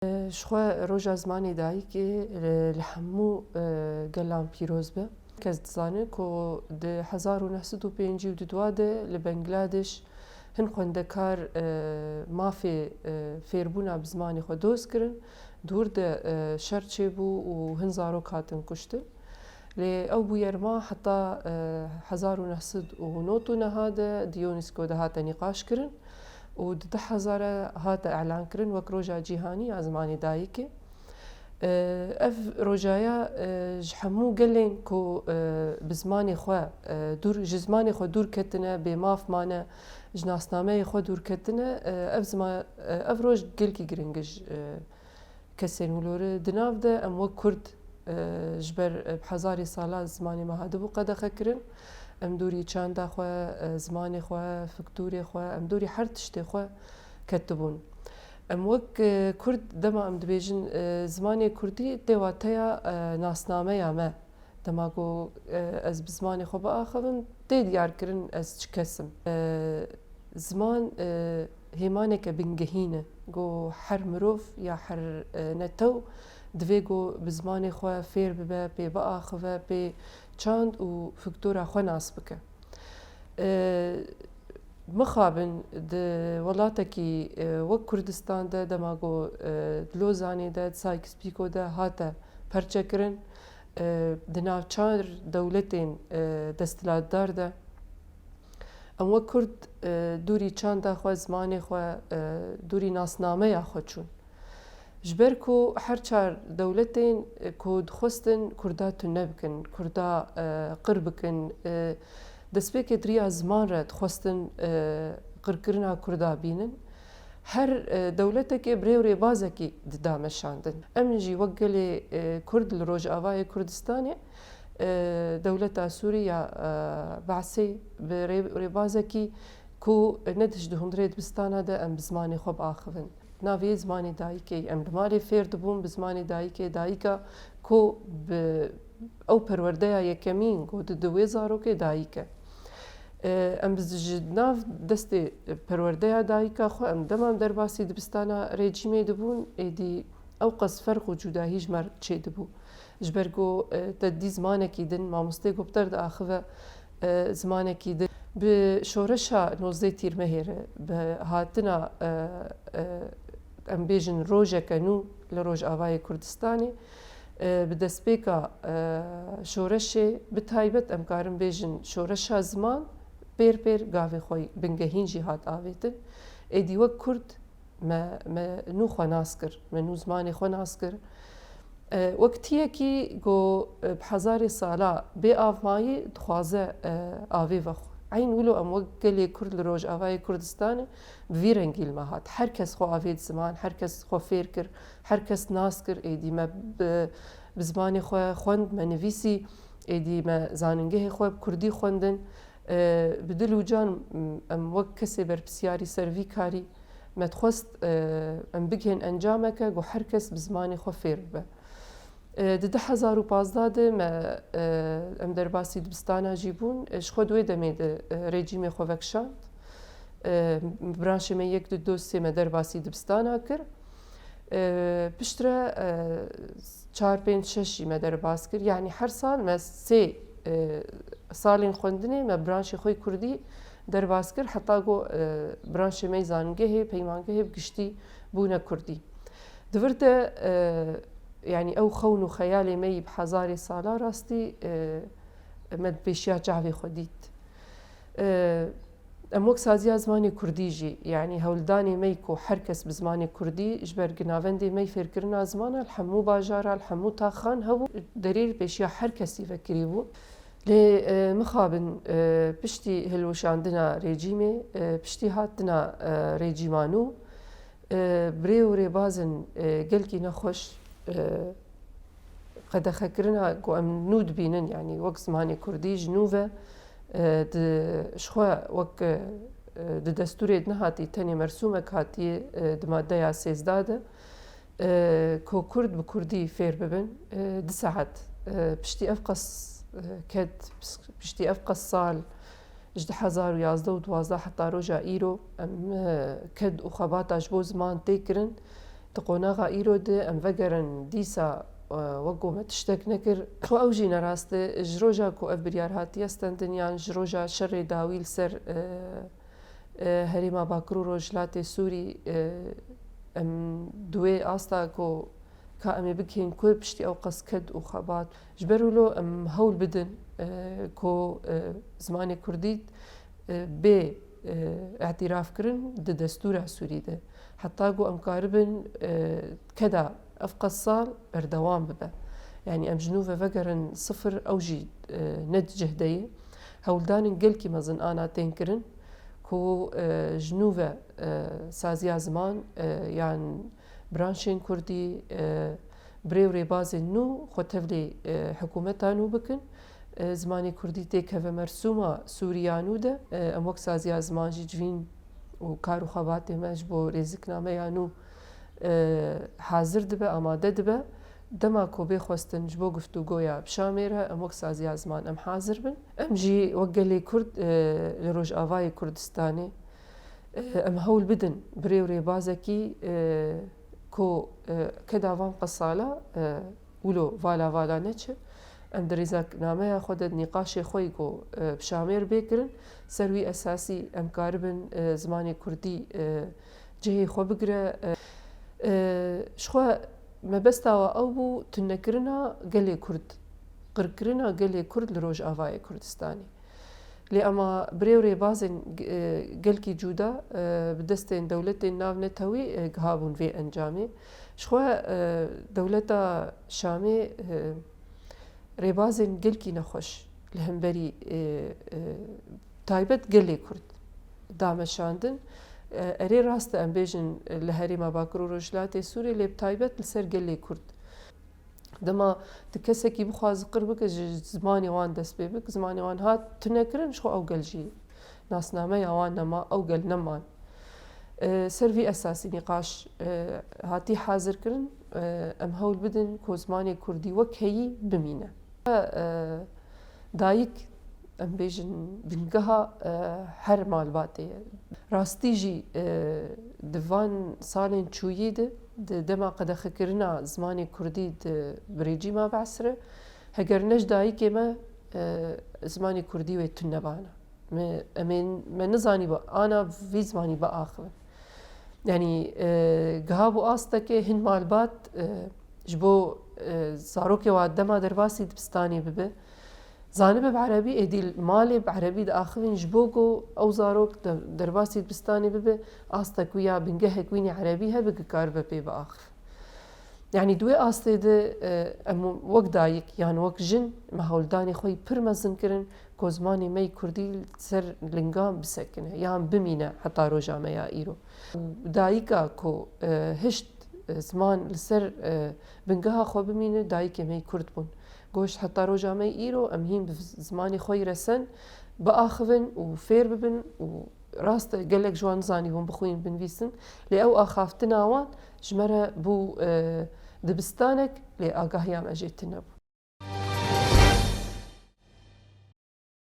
شخوا روژا زمانی دایی که لحمو گلام پیروز به کس دزانه که ده 1952 ده لبنگلادش هن خوندکار مافی فیربونا بزمانی خود دوست کرن دور ده شرچه بو و هن زارو کاتن کشتن لی او بو یرما حتی 1909 هاده دیونسکو ده هاته نقاش کرن و ده 1000 هات اعلان کرن وک روجا جیهانی ازمانی دایکه اف روجایا جحمو گلین کو بزمانی خو دور جزمانی خو دور کتنه به ماف مانه جناسنامه خو دور کتنه اف زما اف روج گل کی گرینگش کسین ولور دناف ده ام وک کرد جبر بحزاری سالا زمانی ما هادبو قد خکرن ام دوری چاندا خو زمانی خو فکتوری خو ام دوری هر تشتی خو کتبون ام وک کرد دما ام دبیجن زمانی کردی دواتیا ناسنامه یامه دما گو از بزمانی خو با آخوان دی دیار کرن از چکسم زمان هیمانه که بنگهینه گو هر مروف یا هر نتو دوی گو بزمانی خو فیر ببه پی با آخوه پی چاند و فکتورا خو ناس بکه مخابن ده ولاتکی وک کردستان ده دماغو دلوزانی ده سایکس پیکو ده هاته پرچه کرن دناو چار دولتین دستلاتدار ده ام وک کرد دوری چاند ده خو زمانی خو دوری ناسنامه یا خو چون جبر کو هر چار دولتین کو دخستن کردا تونه بکن کردا قرب بکن دسپیک دریا زمان را دخستن قرکرنا کردا بینن هر دولت که بریوری بازه کی دامشاندن امنجی وقلی کرد لروج آوای کردستانی دولت سوریا بعثی بریوری بازه کی کو ندش دهندرید بستانه ده ام بزمانی خوب آخوین ناوی زمانی دایکی ام دماری فرد بوم بزمانی دایکی دایکا کو او پرورده یکمین کو دوی زارو که دایکه ام بزجناف دست پرورده دایکا خو ام دمام در باسی دبستانا رژیمی دبون ایدی او قص فرق و جداهیج مر چه دبو جبرگو تدی زمانه کی دن ما مستگو بتر د اخوه زمانه کی دن به شورشا نوزده تیر مهره به هاتنا ام بیجن روژه کنو لروج آوای کردستانی به دستپیکا شورشه به تایبت ام کارم بیجن شورشا زمان پیر گاوی خوی بنگهین جهات آویتن ایدی وک کرد ما نو خو ناس کر ما نو زمانی خو ناس کر وقتیه کی گو بحزار سالا به آفمایی دخوازه آوی وخو عین ولو ام وقلی کرد لروج آوای کردستان ویرنگیل ماهات هر کس خو آوید زمان هر کس خو فیر کر هر کس ناس کر ایدی ما بزمانی خو خوند ما نویسی ایدی ما زاننگه خو کردی خوندن بدلو جان ام وق کسی بر بسیاری سروی کاری ما تخست ام بگهن انجامک گو هر کس بزمانی خو فیر به ده 2015 ما ام در باسی دبستانا جیبون شخو دوی دمید رژیم خو وکشاند برانش ما یک دو سه ما در باسی دبستانا کر پشتره 4-5-6 ما در باس کر یعنی هر سال ما 3 سالین خوندنی ما برانش خوی کردی در باس کر حتی گو برانش ما زانگه پیمانگه بگشتی بونه کردی دورده يعني أو خون خيالي مي بحزاري سالا راستي مد بيشيا جعفي خديت أموك سازيا زماني كرديجي يعني هولداني ميكو حركس بزماني كردي جبر جنافندي مي فكرنا زمانا الحمو باجارا الحمو تاخان هو دليل بيشيا حركسي فكريبو لي مخابن بشتي هلوش عندنا ريجيمي بشتي هاتنا ريجيمانو بريوري بازن قلكي نخوش قد خكرنا قو ام نود بينن يعني وقت زماني كردي جنوبه شخوا وك دستوري نهاتي تاني مرسومة هاتي دمادة سيزدادة كو كرد بكردي فير ببن دساعت بشتي أفقس كد بشتي أفقس صال جد 2011 و 12 حتى رجع إيرو ام كد وخبات عجبو زمان تيكرن تقوناغا إيرو دي أم فقرن ديسا وقو ما تشتك نكر خو أوجي نراستي جروجا كو أفبريار هاتي استندنيان جروجا شر داويل سر هريما باكرو روجلاتي سوري ام دوي آستا كو كأمي بكين كوي بشتي أو قص كد وخبات جبرولو ام هول بدن كو زماني كرديد بي اعتراف كرن د دستور سوري ده حتى قو ام قاربن كدا أفقى الصال بردوام ببا يعني أم جنوفة فقرن صفر أوجي ند جهدية هولدان قلكي مزن أنا تنكرن كو جنوفة سازيا زمان يعني برانشين كردي بريوري بازي نو خوتفلي حكومتانو بكن زماني كردي تيك هفا مرسومة سوريانو ده أم وقت سازيا زمان جي جوين وكارو خباتي مجبو ريزكنا ميانو حاضر دبه آماده دبه دما کو بخواستن جبو گفتگویا بشامره ام وقت سازی زمان ام حاضر بن ام جی وقلی کرد لروج آوای کردستانی ام هول بدن بريوري بازكي كو كداوان قصالة ولو فالا نتش ام دريزاك نامه خود نقاش خوي كو بشامير بكرن سروي اساسي ام كاربن زماني كردي جهي خو بقرا شخوا ما بستاوا او بو تنكرنا قلي كرد قركرنا قلي كرد لروج آفاي كردستاني لي اما بريوري بازن قلكي جودا بدستين دولتين ناف نتوي قهابون في انجامي شخوا دولتا شامي ريبازن قلكي نخوش لهمبري تايبت قلي كرد دامشاندن اري راست ام بيجن لهريما باكرو رجلاتي سوري لي بتايبت لسر قلي كرد دما تكسكي بخواز قربك زماني وان دس بيبك زماني وان هات تنكرن شو او قلجي ناس نامي اوان نما او قل نمان سرفي اساسي نقاش هاتي حاضر كرن ام هول بدن كو زماني كردي وكهي بمينه دايك ام بيجن بنقها هر مال باتي راستيجي دفان سالين تشويد دما قد خكرنا زماني كردي بريجي ما بعسره هجرناش دايك ما زماني كردي ويتنبانا ما نزاني بقى انا في زماني بقى اخر يعني قهابو آستك هن مالبات جبو زاروكي وادما درباسي دبستاني ببه زانب بعربي ادي مالي بعربي داخلين جبوكو او زاروك درباسي دبستاني ببه آستك ويا بنجهك ويني عربي هبك كاربه بي باخر يعني دوي آستي ده وقت دايك يعني وقت جن ما هولداني خوي برمزن كرن كوزماني مي كردي سر لنقام بسكنه يعني بمينه حتى روجا ميا ايرو دايكا كو هشت زمان لسر بنقها خو بمينه دايكي مي كرد بون قوش حتى روجا مي ايرو امهين بزماني خوي رسن باخفن وفير ببن وراست قالك جوان زاني بون بخوين بنفيسن لأو اخاف تناوان جمرة بو دبستانك لأقاهيام اجيت تنبو